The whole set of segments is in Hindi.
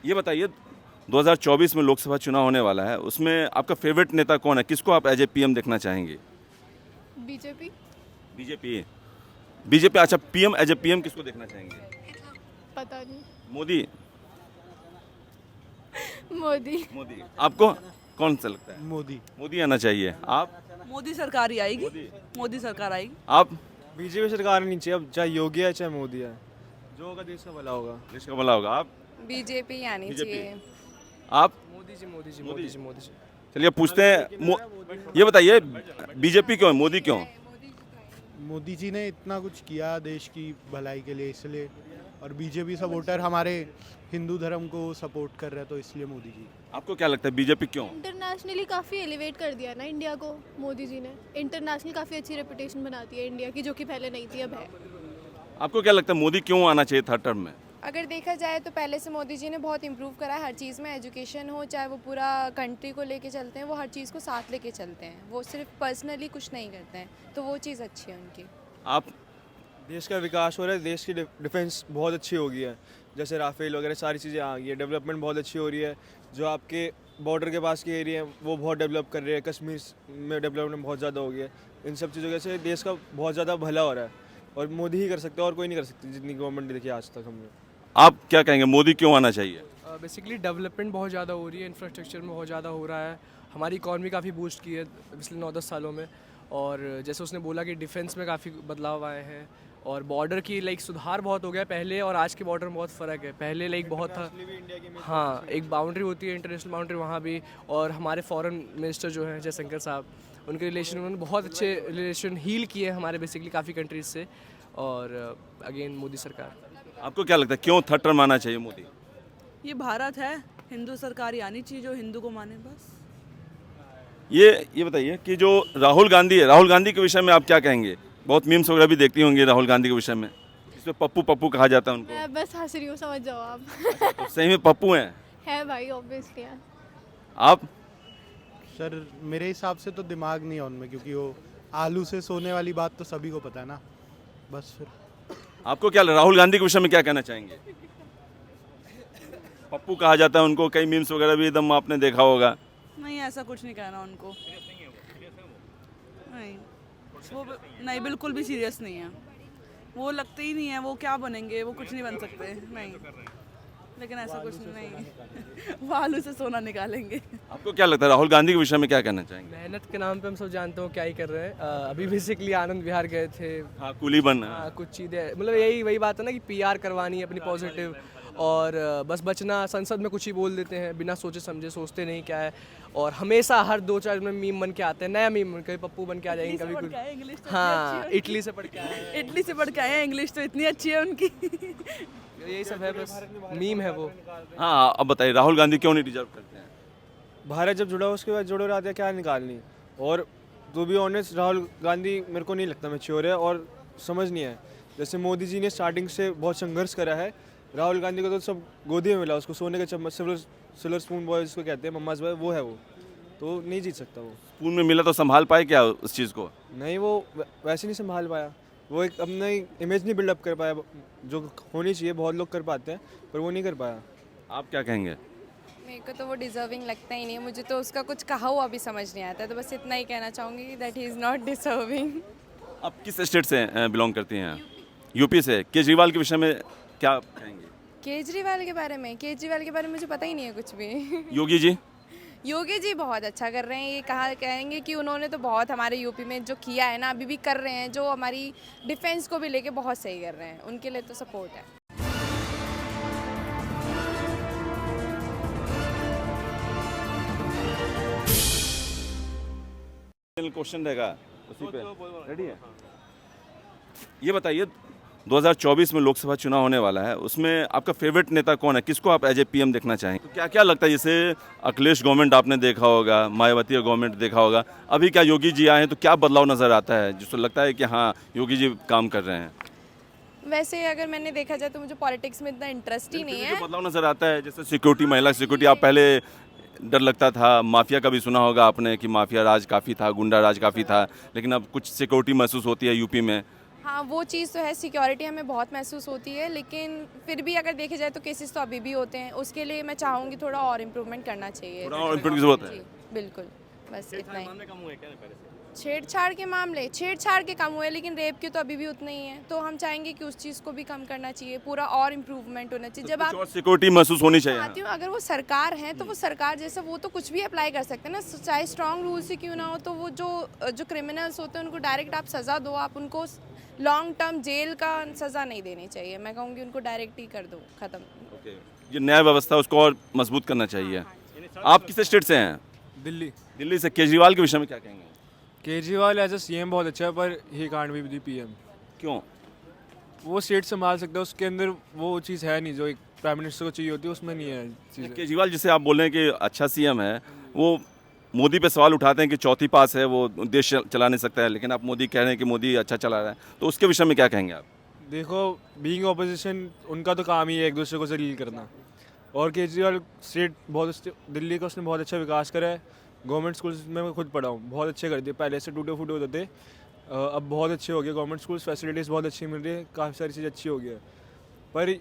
ये बताइए 2024 में लोकसभा चुनाव होने वाला है, उसमें आपका फेवरेट नेता कौन है? किसको आप एज ए पीएम देखना चाहेंगे? बीजेपी। बीजेपी। बीजेपी, अच्छा पीएम, एज ए पीएम किसको देखना चाहेंगे? पता नहीं। मोदी। मोदी। मोदी। आपको कौन सा लगता है? मोदी। मोदी आना चाहिए। आप? मोदी सरकार ही आएगी। मोदी सरकार आएगी। आप? बीजेपी सरकार नहीं चाहिए, अब चाहे योगी है चाहे मोदी है, जो होगा देश का भला होगा। देश का भला होगा। आप? बीजेपी आनी बीजेपी। चाहिए। आप? मोदी जी मोदी जी मोदी जी, मोदी जी। चलिए पूछते हैं, ये बताइए बीजेपी क्यों है, मोदी क्यों? मोदी जी ने इतना कुछ किया देश की भलाई के लिए, इसलिए। और बीजेपी सपोर्टर हमारे हिंदू धर्म को सपोर्ट कर रहे हैं, तो इसलिए मोदी जी। आपको क्या लगता है बीजेपी क्यों? इंटरनेशनली काफ़ी एलिवेट कर दिया ना इंडिया को मोदी जी ने। इंटरनेशनल काफ़ी अच्छी रेपुटेशन बनाती है इंडिया की, जो कि पहले नहीं थी, अब है। आपको क्या लगता है मोदी क्यों आना चाहिए थर्ड टर्म में? अगर देखा जाए तो पहले से मोदी जी ने बहुत इम्प्रूव करा है हर चीज़ में। एजुकेशन हो चाहे वो पूरा कंट्री को लेके चलते हैं, वो हर चीज़ को साथ लेके चलते हैं, वो सिर्फ पर्सनली कुछ नहीं करते हैं, तो वो चीज़ अच्छी है उनकी। आप? देश का विकास हो रहा है, देश की डिफेंस बहुत अच्छी हो गई है, जैसे राफेल वगैरह सारी चीज़ें आ गई है, डेवलपमेंट बहुत अच्छी हो रही है। जो आपके बॉर्डर के पास के एरिया हैं वो बहुत डेवलप कर रहे हैं, कश्मीर में डेवलपमेंट बहुत ज़्यादा हो गया है। इन सब चीज़ों से देश का बहुत ज़्यादा भला हो रहा है, और मोदी ही कर सकते हैं, और कोई नहीं कर सकती जितनी गवर्नमेंट देखी आज तक हमने। आप क्या कहेंगे मोदी क्यों आना चाहिए? बेसिकली डेवलपमेंट बहुत ज़्यादा हो रही है, इंफ्रास्ट्रक्चर में बहुत ज़्यादा हो रहा है। हमारी इकॉनमी काफ़ी बूस्ट की है पिछले 9-10 सालों में, और जैसे उसने बोला कि डिफेंस में काफ़ी बदलाव आए हैं, और बॉर्डर की सुधार बहुत हो गया पहले और आज के बॉर्डर में बहुत फ़र्क है। पहले बहुत था, हाँ, एक बाउंड्री होती है इंटरनेशनल बाउंड्री वहाँ भी, और हमारे फॉरेन मिनिस्टर जो हैं जयशंकर साहब, उनके रिलेशन, उन्होंने बहुत अच्छे रिलेशन हील किए हमारे बेसिकली काफ़ी कंट्रीज से। और अगेन मोदी सरकार। आपको क्या लगता है क्यों थर्ड टर्म आना चाहिए मोदी? ये भारत है, हिंदू सरकार ही आनी चाहिए जो हिंदू को माने, बस। ये बताइए कि जो राहुल गांधी है, राहुल गांधी के विषय में आप क्या कहेंगे? बहुत मीम्स वगैरह भी देखती होंगी राहुल गांधी के विषय में, इसमें पप्पू पप्पू कहा जाता है उनको। मैं बस हंस रही हूँ, समझ जाओ आप। तो सही में पप्पू हैं? है भाई, ऑब्वियसली है। आप? सर मेरे हिसाब से तो दिमाग नहीं है उनमें, क्योंकि वो आलू से सोने वाली बात तो सभी को पता है ना, बस फिर। आपको क्या राहुल गांधी के विषय में क्या कहना चाहेंगे? पप्पू कहा जाता है उनको, कई मीम्स वगैरह भी एकदम आपने देखा होगा। नहीं, ऐसा कुछ नहीं कहना उनको। नहीं, वो नहीं, बिल्कुल भी सीरियस नहीं है वो, लगते ही नहीं है। वो क्या बनेंगे, वो कुछ नहीं बन सकते, नहीं। लेकिन ऐसा कुछ नहीं, वो आलू से सोना निकालेंगे। आपको क्या लगता है राहुल गांधी के विषय में क्या कहना चाहेंगे? मेहनत के नाम पे हम सब जानते हो क्या ही कर रहे हैं। अभी बेसिकली आनंद विहार गए थे। हाँ, कूली बन। कुछ चीज़ें, मतलब यही वही बात है ना कि पीआर करवानी है अपनी पॉजिटिव, और बस बचना। संसद में कुछ ही बोल देते हैं बिना सोचे समझे, सोचते नहीं क्या है, और हमेशा हर 2-4 में मीम बन के आते हैं, नया मीम, कभी पप्पू बन के आ जाएंगे, कभी कुछ। इंग्लिश तो हाँ, इटली से पढ़ के आए हैं। इटली से पढ़ के आए हैं, इंग्लिश तो इतनी अच्छी है उनकी। यही सब है, बस मीम है वो। हाँ, अब बताइए राहुल गांधी क्यों नहीं डिजर्व करते हैं? भारत जब जुड़ा उसके बाद जुड़े रहते हैं, क्या निकालनी। और to be honest, Rahul Gandhi मेरे को नहीं लगता मैच्योर है और समझ नहीं है। जैसे मोदी जी ने स्टार्टिंग से बहुत संघर्ष करा है, राहुल गांधी को तो सब गोदी में मिला, उसको सोने का चम्मच, सिल्वर स्पून बॉय जिसको कहते हैं, मम्माज बॉय, वो है वो, तो नहीं जीत सकता वो। स्पून में मिला तो संभाल पाए क्या उस चीज़ को? नहीं, वो वैसे नहीं संभाल पाया, वो एक अपना इमेज नहीं बिल्डअप कर पाया, जो होनी चाहिए। बहुत लोग कर पाते हैं पर वो नहीं कर पाया। आप क्या कहेंगे? मेरे को तो वो डिजर्विंग लगता ही नहीं है, मुझे तो उसका कुछ कहा हुआ भी समझ नहीं आता है, तो बस इतना ही कहना चाहूँगी that he is not deserving. आप किस स्टेट से बिलोंग करती हैं? यूपी से। केजरीवाल के विषय में क्या कहेंगे? केजरीवाल के बारे में मुझे पता ही नहीं है कुछ भी। योगी जी? योगी जी बहुत अच्छा कर रहे हैं, ये कहा कहेंगे कि उन्होंने तो बहुत हमारे यूपी में जो किया है ना, अभी भी कर रहे हैं, जो हमारी डिफेंस को भी लेके बहुत सही कर रहे हैं, उनके लिए तो सपोर्ट है। क्वेश्चन रहेगा उसी पे, रेडी है? ये बताइए 2024 में लोकसभा चुनाव होने वाला है, उसमें आपका फेवरेट नेता कौन है? किसको आप एज ए पीएम देखना चाहेंगे? तो क्या क्या लगता है, जैसे अखिलेश गवर्नमेंट आपने देखा होगा, मायावती गवर्नमेंट देखा होगा, अभी क्या योगी जी आए हैं तो क्या बदलाव नज़र आता है जिसको लगता है कि हाँ योगी जी काम कर रहे हैं? वैसे अगर मैंने देखा जाए तो मुझे पॉलिटिक्स में इतना इंटरेस्ट ही नहीं है। जो बदलाव नज़र आता है, जैसे सिक्योरिटी, महिला सिक्योरिटी, आप पहले डर लगता था, माफिया का भी सुना होगा आपने कि माफिया राज काफ़ी था, गुंडा राज काफ़ी था, लेकिन अब कुछ सिक्योरिटी महसूस होती है यूपी में, हाँ वो चीज़ तो है, सिक्योरिटी हमें बहुत महसूस होती है, लेकिन फिर भी अगर देखे जाए तो केसेस तो अभी भी होते हैं। उसके लिए मैं चाहूँगी थोड़ा और इम्प्रूवमेंट करना चाहिए। थोड़ा और इम्प्रूव की जरूरत है। जी बिल्कुल, बस इतना ही। छेड़छाड़ के कम हुए, लेकिन रेप के तो अभी भी उतने ही हैं। तो हम चाहेंगे कि उस चीज़ को भी कम करना चाहिए, पूरा और इम्प्रूवमेंट होना चाहिए। जब आप और सिक्योरिटी महसूस होनी चाहिए। चाहती हूँ अगर वो सरकार है तो वो सरकार जैसा वो तो कुछ भी अप्लाई कर सकते हैं ना, चाहे स्ट्रॉन्ग रूल से क्यों ना हो। तो वो जो क्रिमिनल्स होते हैं उनको डायरेक्ट आप सज़ा दो, आप उनको लॉन्ग टर्म जेल का सज़ा नहीं देनी चाहिए। मैं कहूँगी उनको डायरेक्ट ही कर दो, ख़त्म। ओके, ये न्याय व्यवस्था उसको और मजबूत करना चाहिए। आप किस स्टेट से हैं? दिल्ली। दिल्ली से। केजरीवाल के विषय में क्या कहेंगे? केजरीवाल एज अ सीएम बहुत अच्छा है, पर he can't be the PM. क्यों? वो स्टेट संभाल सकता है, उसके अंदर वो चीज़ है नहीं जो एक प्राइम मिनिस्टर को चाहिए होती है, उसमें नहीं है चीज़ें। केजरीवाल जिसे आप बोल रहे हैं कि अच्छा सीएम है, वो मोदी पे सवाल उठाते हैं कि चौथी पास है, वो देश चला नहीं सकता है, लेकिन आप मोदी कह रहे हैं कि मोदी अच्छा चला रहा है, तो उसके विषय में क्या कहेंगे आप? देखो, बीइंग ऑपोजिशन उनका तो काम ही है एक दूसरे को जलील करना। और केजरीवाल दिल्ली का उसने बहुत अच्छा विकास करा है। गवर्नमेंट स्कूल्स में मैं खुद पढ़ा हूँ, बहुत अच्छे कर दिए। पहले से टूटे फूटे होते थे, अब बहुत अच्छे हो गए। गवर्नमेंट स्कूल्स फैसिलिटीज़ बहुत अच्छी मिल रही है, काफ़ी सारी चीज़ अच्छी हो गई है। पर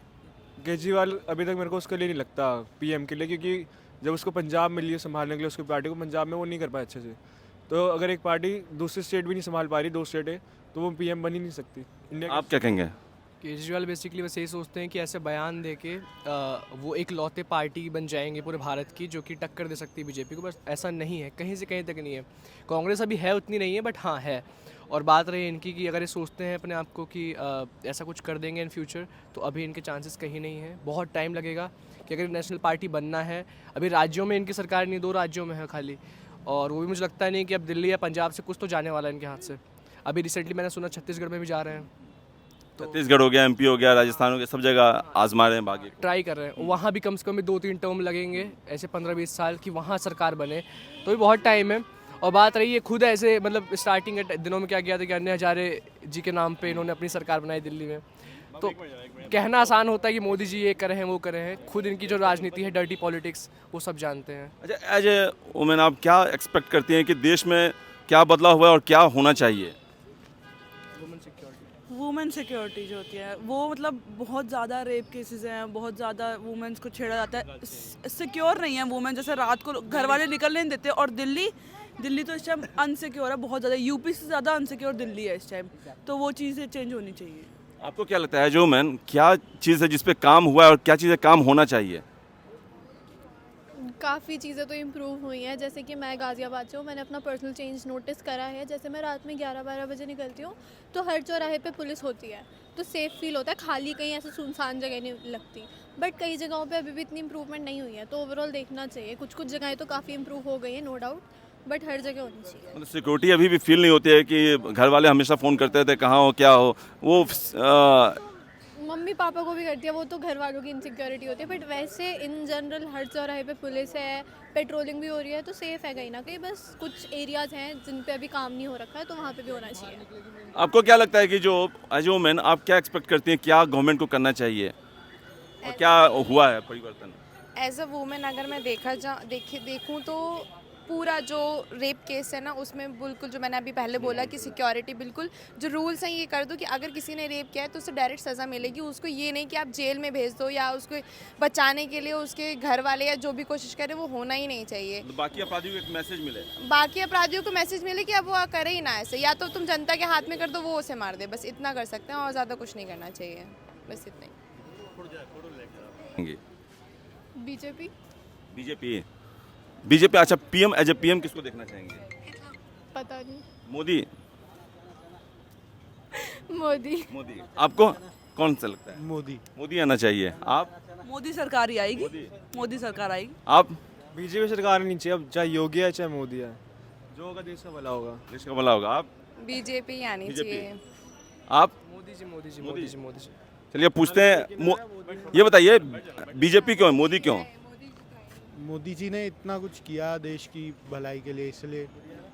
केजरीवाल अभी तक मेरे को उसके लिए नहीं लगता पीएम के लिए, क्योंकि जब उसको पंजाब मिली है संभालने के लिए उसकी पार्टी को, पंजाब में वो नहीं कर पाया अच्छे से। तो अगर एक पार्टी दूसरी स्टेट भी नहीं संभाल पा रही, 2 स्टेट है, तो वो पीएम बन ही नहीं सकती। इंडिया आप क्या कहेंगे? केजरीवाल बेसिकली बस यही सोचते हैं कि ऐसे बयान दे के वो एक लौते पार्टी बन जाएंगे पूरे भारत की जो कि टक्कर दे सकती है बीजेपी को। बस ऐसा नहीं है, कहीं से कहीं तक नहीं है। कांग्रेस अभी है उतनी नहीं है, बट हाँ है। और बात रही इनकी कि अगर ये सोचते हैं अपने आप को कि ऐसा कुछ कर देंगे इन फ्यूचर, तो अभी इनके चांसेस कहीं नहीं है। बहुत टाइम लगेगा कि अगर नेशनल पार्टी बनना है। अभी राज्यों में इनकी सरकार नहीं, 2 राज्यों में है खाली, और वो भी मुझे लगता नहीं कि अब दिल्ली या पंजाब से कुछ तो जाने वाला है इनके हाथ से। अभी रिसेंटली मैंने सुना छत्तीसगढ़ में भी जा रहे हैं, छत्तीसगढ़ हो गया, एमपी हो गया, राजस्थान हो गया, सब जगह आजमा रहे हैं बागी। ट्राई कर रहे हैं। वहाँ भी कम से कम 2-3 टर्म लगेंगे, ऐसे 15-20 साल की वहाँ सरकार बने, तो भी बहुत टाइम है। और बात रही है खुद ऐसे मतलब स्टार्टिंग के दिनों में क्या किया था कि अन्य हजारे जी के नाम पे इन्होंने अपनी सरकार बनाई दिल्ली में। तो कहना आसान होता है कि मोदी जी ये करे हैं वो करे हैं, खुद इनकी जो राजनीति है, डर्टी पॉलिटिक्स, वो सब जानते हैं। अच्छा, एज ए वुमेन आप क्या एक्सपेक्ट करती हैं कि देश में क्या बदलाव हुआ है और क्या होना चाहिए? वुमेन सिक्योरिटी जो होती है वो मतलब बहुत ज़्यादा रेप केसेस हैं, बहुत ज़्यादा वुमेन्स को छेड़ा जाता है। सिक्योर नहीं है वुमेन, जैसे रात को घर वाले निकलने नहीं देते। और दिल्ली तो इस टाइम अनसिक्योर है बहुत ज़्यादा, यूपी से ज़्यादा अनसिक्योर दिल्ली है इस टाइम। तो वो चीज़ें चेंज होनी चाहिए। आपको क्या लगता है जो मैन क्या चीज़ है जिस पे काम हुआ है और क्या चीज़ें काम होना चाहिए? काफ़ी चीज़ें तो इम्प्रूव हुई हैं। जैसे कि मैं गाज़ियाबाद से हूँ, मैंने अपना पर्सनल चेंज नोटिस करा है। जैसे मैं रात में 11-12 बजे निकलती हूँ तो हर चौराहे पे पुलिस होती है, तो सेफ़ फील होता है। खाली कहीं ऐसे सुनसान जगह नहीं लगती। बट कई जगहों पे अभी भी इतनी इम्प्रूवमेंट नहीं हुई है, तो ओवरऑल देखना चाहिए। कुछ जगहें तो काफ़ी इम्प्रूव हो गई हैं, नो डाउट, बट हर जगह होनी चाहिए। मतलब सिक्योरिटी अभी भी फील नहीं होती है कि घर वाले हमेशा फ़ोन करते थे कहाँ हो क्या हो, वो मम्मी पापा को भी करती है, वो तो घर वालों की इनसिक्योरिटी होती है। बट वैसे इन जनरल हर चौराहे पे पुलिस है, पेट्रोलिंग भी हो रही है, तो सेफ़ है कहीं ना कहीं। बस कुछ एरियाज़ हैं जिन पे अभी काम नहीं हो रखा है, तो वहाँ पे भी होना चाहिए। आपको क्या लगता है कि जो एज ए वुमेन आप क्या एक्सपेक्ट करती हैं, क्या गवर्नमेंट को करना चाहिए और क्या हुआ है परिवर्तन? एज अ वूमेन अगर मैं देखूँ तो पूरा जो रेप केस है ना, उसमें बिल्कुल जो मैंने अभी पहले बोला कि सिक्योरिटी बिल्कुल जो रूल्स हैं ये कर दो कि अगर किसी ने रेप किया है तो उसे डायरेक्ट सज़ा मिलेगी। उसको ये नहीं कि आप जेल में भेज दो, या उसको बचाने के लिए उसके घर वाले या जो भी कोशिश करे, वो होना ही नहीं चाहिए। तो बाकी अपराधियों को एक मैसेज मिले, बाकी अपराधियों को मैसेज मिले कि अब वो करे ही ना ऐसे, या तो तुम जनता के हाथ में कर दो, वो उसे मार दे। बस इतना कर सकते हैं और ज़्यादा कुछ नहीं करना चाहिए, बस इतना ही। BJP BJP. अच्छा, पीएम एज ए पीएम किसको देखना चाहेंगे? पता नहीं। मोदी। मोदी। आपको कौन सा लगता है? मोदी आना चाहिए। आप? मोदी सरकार ही आएगी, मोदी सरकार आएगी। आप? बीजेपी सरकार नहीं चाहिए, अब चाहे योगी है चाहे मोदी है, जो होगा देश का भला होगा। देश का भला होगा। आप? बीजेपी आनी चाहिए। आप? मोदी जी। चलिए पूछते हैं, ये बताइए बीजेपी क्यों है, मोदी क्यों? मोदी जी ने इतना कुछ किया देश की भलाई के लिए, इसलिए।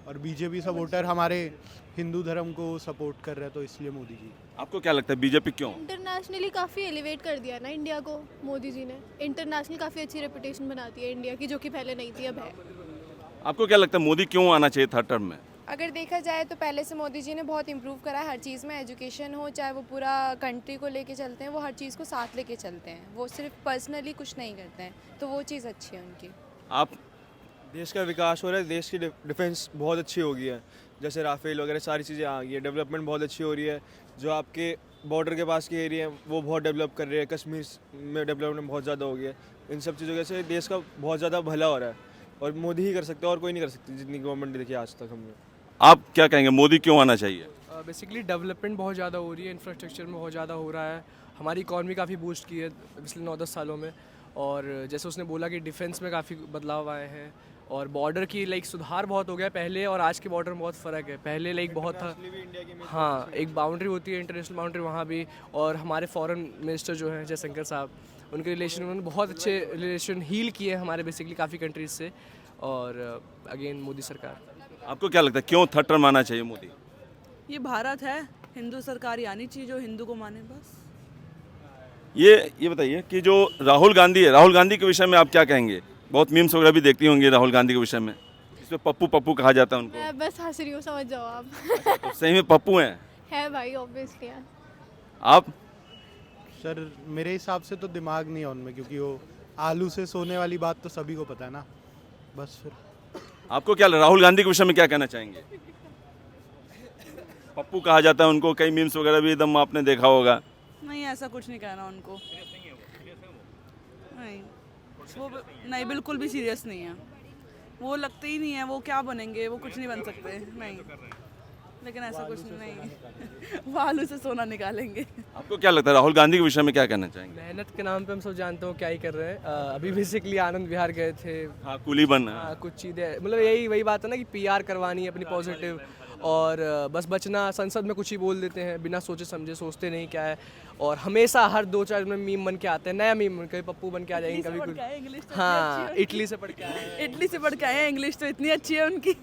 और बीजेपी सपोर्टर हमारे हिंदू धर्म को सपोर्ट कर रहे हैं, तो इसलिए मोदी जी। आपको क्या लगता है बीजेपी क्यों? इंटरनेशनली काफ़ी एलिवेट कर दिया ना इंडिया को मोदी जी ने। इंटरनेशनल काफ़ी अच्छी रेपुटेशन बनाती है इंडिया की, जो कि पहले नहीं थी, अब है। आपको क्या लगता है मोदी क्यों आना चाहिए थर्ड टर्म में? अगर देखा जाए तो पहले से मोदी जी ने बहुत इम्प्रूव करा है हर चीज़ में, एजुकेशन हो चाहे वो पूरा कंट्री को लेके चलते हैं, वो हर चीज़ को साथ लेके चलते हैं, वो सिर्फ पर्सनली कुछ नहीं करते हैं, तो वो चीज़ अच्छी है उनकी। आप देश का विकास हो रहा है, देश की डिफेंस बहुत अच्छी हो गई है, जैसे राफेल वगैरह सारी चीज़ें आ गई है, डेवलपमेंट बहुत अच्छी हो रही है। जो आपके बॉर्डर के पास के एरिया हैं वो बहुत डेवलप कर रहे हैं, कश्मीर में डेवलपमेंट बहुत ज़्यादा हो गया है। इन सब चीज़ों से देश का बहुत ज़्यादा भला हो रहा है और मोदी ही कर सकते हैं और कोई नहीं कर सकती जितनी गवर्नमेंट देखी आज तक हमने। आप क्या कहेंगे, मोदी क्यों आना चाहिए? बेसिकली डेवलपमेंट बहुत ज़्यादा हो रही है, इंफ्रास्ट्रक्चर में बहुत ज़्यादा हो रहा है, हमारी इकॉनमी काफ़ी बूस्ट की है पिछले 9-10 सालों में। और जैसे उसने बोला कि डिफेंस में काफ़ी बदलाव आए हैं और बॉर्डर की सुधार बहुत हो गया पहले और आज के बॉर्डर में बहुत फ़र्क है। पहले बहुत था, हाँ, एक बाउंड्री होती है इंटरनेशनल बाउंड्री वहाँ भी, और हमारे फॉरेन मिनिस्टर जो हैं जयशंकर साहब, उनके रिलेशन, उन्होंने बहुत अच्छे रिलेशन हील किए हैं हमारे बेसिकली काफ़ी कंट्रीज से। और अगेन मोदी सरकार। आपको क्या लगता है क्यों थर्ड टर्म आना चाहिए मोदी? ये भारत है, हिंदू सरकार ही आनी चाहिए जो हिंदू को माने बस। ये बताइए कि जो राहुल गांधी है, राहुल गांधी के विषय में आप क्या कहेंगे? बहुत मीम्स वगैरह भी देखती होंगी राहुल गांधी के विषय में, इसमें पप्पू पप्पू कहा जाता है उनको। मैं बस हंस रही हूँ, समझ जाओ आप। तो सही में पप्पू हैं है भाई, ऑब्वियसली है। आप? सर मेरे हिसाब से तो दिमाग नहीं है उनमें, क्योंकि वो आलू से सोने वाली बात तो सभी को पता है ना। बस फिर आपको क्या राहुल गांधी के विषय में क्या कहना चाहेंगे? पप्पू कहा जाता है उनको, कई मीम्स वगैरह भी एकदम आपने देखा होगा। नहीं, ऐसा कुछ नहीं कहना उनको। नहीं, वो नहीं, बिल्कुल भी सीरियस नहीं है, वो लगते ही नहीं है, वो क्या बनेंगे, वो कुछ नहीं बन सकते। नहीं, लेकिन ऐसा कुछ नहीं, वो आलू से सोना निकालेंगे। आपको क्या लगता है राहुल गांधी के विषय में क्या कहना चाहेंगे? मेहनत के नाम पे हम सब जानते हो क्या ही कर रहे हैं। अभी बेसिकली आनंद विहार गए थे। हाँ, कुली बन। कुछ चीज़ें मतलब यही वही बात है ना कि पीआर करवानी है अपनी पॉजिटिव, और बस बचना, संसद में कुछ ही बोल देते हैं बिना सोचे समझे, सोचते नहीं क्या है, और हमेशा हर 2-4 में मीम बन के आते हैं, नया मीम, कभी पप्पू बन के आ जाएंगे, कभी कुछ। इंग्लिश तो हाँ, इटली से पढ़ के आए हैं। इटली से पढ़ के आए हैं, इंग्लिश तो इतनी अच्छी है उनकी।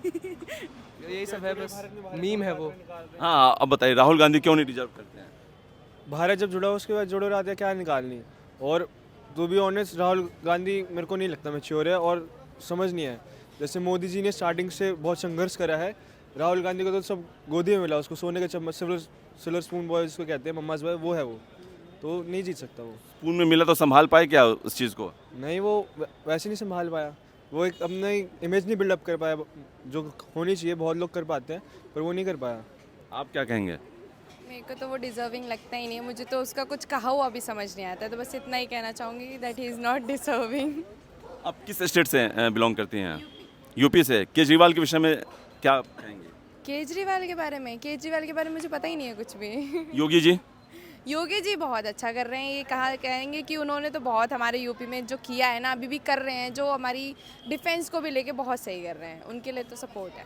यही सब है, बस मीम है वो। हाँ, अब बताइए राहुल गांधी क्यों नहीं डिजर्व करते हैं? भारत जब जुड़ा उसके बाद जुड़े रहते क्या निकालनी। और to be honest Rahul Gandhi मेरे को नहीं लगता मैच्योर है और समझ नहीं है। जैसे मोदी जी ने स्टार्टिंग से बहुत संघर्ष करा है, राहुल गांधी को तो सब गोदी में मिला, उसको सोने का चम्मच, सिल्वर स्पून बॉय जिसको कहते हैं, मम्माज बॉय, वो है वो, तो नहीं जीत सकता वो। स्पून में मिला तो संभाल पाए क्या उस चीज़ को? नहीं, वो वैसे नहीं संभाल पाया, वो एक अपने इमेज नहीं बिल्डअप कर पाया जो होनी चाहिए। बहुत लोग कर पाते हैं पर वो नहीं कर पाया। आप क्या कहेंगे? मेरे को तो वो डिजर्विंग लगता ही नहीं है, मुझे तो उसका कुछ कहा हुआ भी समझ नहीं आता है, तो बस इतना ही कहना चाहूँगी that he is not deserving. आप किस स्टेट से बिलोंग करती हैं? यूपी से। केजरीवाल के विषय में क्या कहेंगे? केजरीवाल के बारे में मुझे पता ही नहीं है कुछ भी। योगी जी? योगी जी बहुत अच्छा कर रहे हैं, ये कहा कहेंगे कि उन्होंने तो बहुत हमारे यूपी में जो किया है ना, अभी भी कर रहे हैं, जो हमारी डिफेंस को भी लेके बहुत सही कर रहे हैं, उनके लिए तो सपोर्ट है।